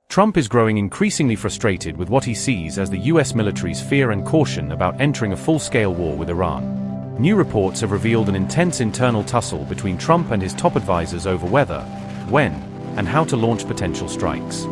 Trump is growing increasingly frustrated with what he sees as the US military's fear and caution about entering a full-scale war with Iran. New reports have revealed an intense internal tussle between Trump and his top advisors over whether, when, and how to launch potential strikes.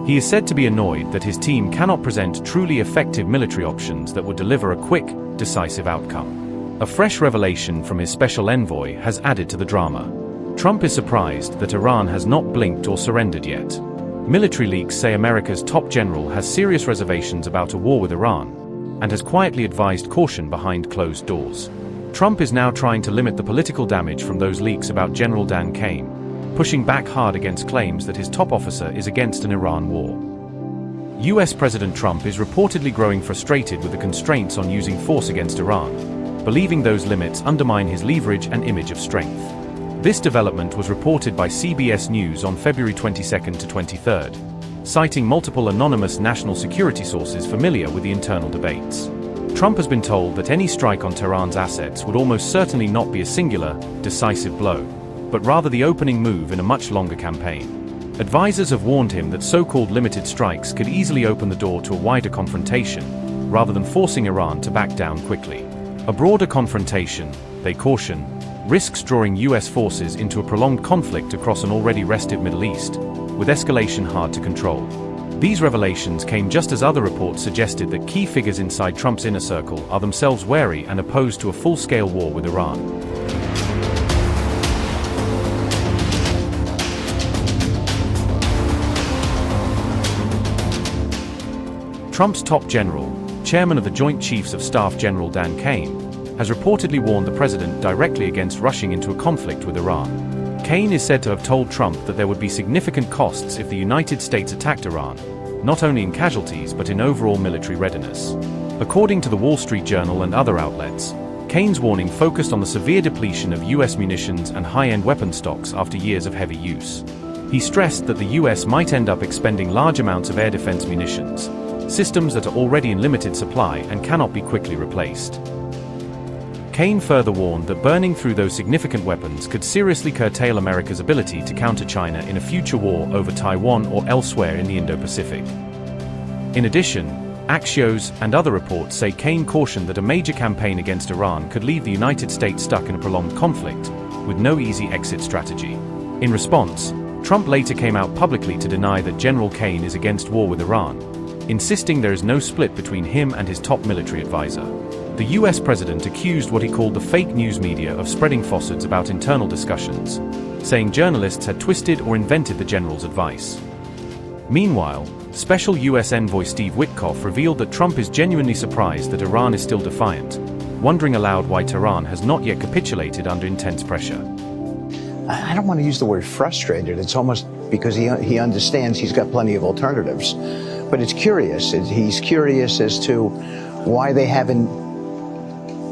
He is said to be annoyed that his team cannot present truly effective military options that would deliver a quick, decisive outcome. A fresh revelation from his special envoy has added to the drama. Trump is surprised that Iran has not blinked or surrendered yet. Military leaks say America's top general has serious reservations about a war with Iran, and has quietly advised caution behind closed doors. Trump is now trying to limit the political damage from those leaks about General Dan Kane, pushing back hard against claims that his top officer is against an Iran war. US President Trump is reportedly growing frustrated with the constraints on using force against Iran, believing those limits undermine his leverage and image of strength. This development was reported by CBS News on February 22nd to 23rd, citing multiple anonymous national security sources familiar with the internal debates. Trump has been told that any strike on Tehran's assets would almost certainly not be a singular, decisive blow, but rather the opening move in a much longer campaign. Advisors have warned him that so-called limited strikes could easily open the door to a wider confrontation, rather than forcing Iran to back down quickly. A broader confrontation, they caution, risks drawing US forces into a prolonged conflict across an already restive Middle East, with escalation hard to control. These revelations came just as other reports suggested that key figures inside Trump's inner circle are themselves wary and opposed to a full-scale war with Iran. Trump's top general, chairman of the Joint Chiefs of Staff General Dan Kane, has reportedly warned the president directly against rushing into a conflict with Iran. Kane is said to have told Trump that there would be significant costs if the United States attacked Iran, not only in casualties but in overall military readiness. According to the Wall Street Journal and other outlets, Kane's warning focused on the severe depletion of US munitions and high-end weapon stocks after years of heavy use. He stressed that the US might end up expending large amounts of air defense munitions, systems that are already in limited supply and cannot be quickly replaced. Kane further warned that burning through those significant weapons could seriously curtail America's ability to counter China in a future war over Taiwan or elsewhere in the Indo-Pacific. In addition, Axios and other reports say Kane cautioned that a major campaign against Iran could leave the United States stuck in a prolonged conflict, with no easy exit strategy. In response, Trump later came out publicly to deny that General Kane is against war with Iran, insisting there is no split between him and his top military advisor. The US president accused what he called the fake news media of spreading falsehoods about internal discussions, saying journalists had twisted or invented the general's advice. Meanwhile, Special US Envoy Steve Witkoff revealed that Trump is genuinely surprised that Iran is still defiant, wondering aloud why Tehran has not yet capitulated under intense pressure. I don't want to use the word frustrated. It's almost because he understands he's got plenty of alternatives. But it's curious. He's curious as to why they haven't,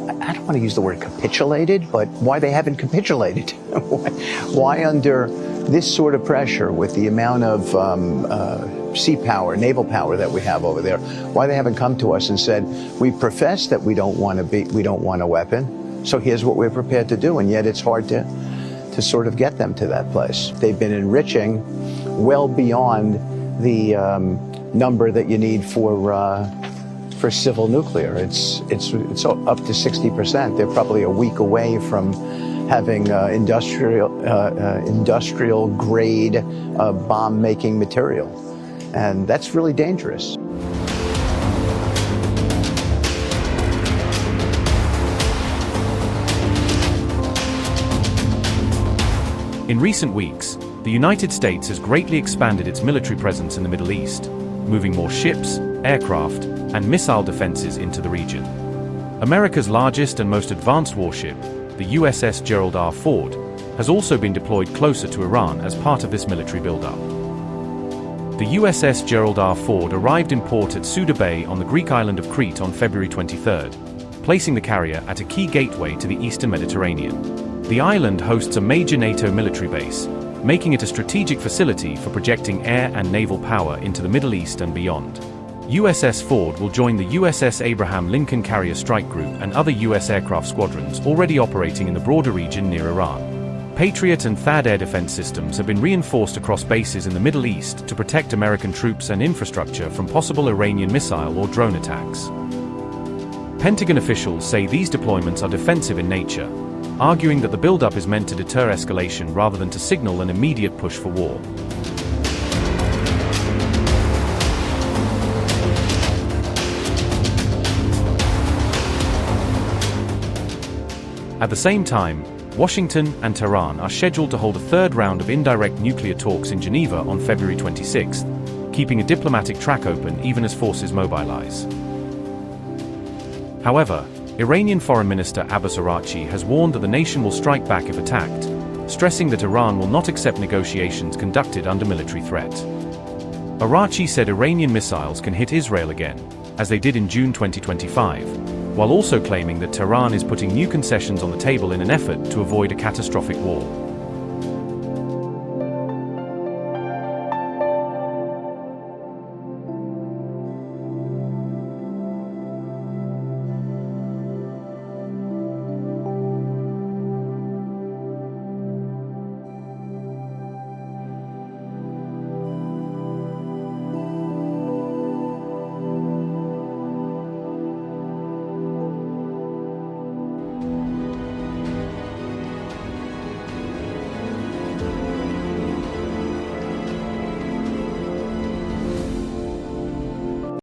I don't want to use the word capitulated, but why they haven't capitulated. Why under this sort of pressure with the amount of sea power, naval power that we have over there, why they haven't come to us and said, we profess that we don't want a weapon, so here's what we're prepared to do, and yet it's hard to sort of get them to that place. They've been enriching well beyond the number that you need for civil nuclear. It's up to 60%. They're probably a week away from having industrial grade bomb making material, and that's really dangerous. In recent weeks, the United States has greatly expanded its military presence in the Middle East, moving more ships, aircraft, and missile defenses into the region. America's largest and most advanced warship, the USS Gerald R. Ford, has also been deployed closer to Iran as part of this military buildup. The USS Gerald R. Ford arrived in port at Suda Bay on the Greek island of Crete on February 23rd, placing the carrier at a key gateway to the eastern Mediterranean. The island hosts a major NATO military base, making it a strategic facility for projecting air and naval power into the Middle East and beyond. USS Ford will join the USS Abraham Lincoln Carrier Strike Group and other U.S. aircraft squadrons already operating in the broader region near Iran. Patriot and THAAD air defense systems have been reinforced across bases in the Middle East to protect American troops and infrastructure from possible Iranian missile or drone attacks. Pentagon officials say these deployments are defensive in nature, arguing that the buildup is meant to deter escalation rather than to signal an immediate push for war. At the same time, Washington and Tehran are scheduled to hold a third round of indirect nuclear talks in Geneva on February 26, keeping a diplomatic track open even as forces mobilize. However, Iranian Foreign Minister Abbas Araghchi has warned that the nation will strike back if attacked, stressing that Iran will not accept negotiations conducted under military threat. Araghchi said Iranian missiles can hit Israel again, as they did in June 2025, while also claiming that Tehran is putting new concessions on the table in an effort to avoid a catastrophic war.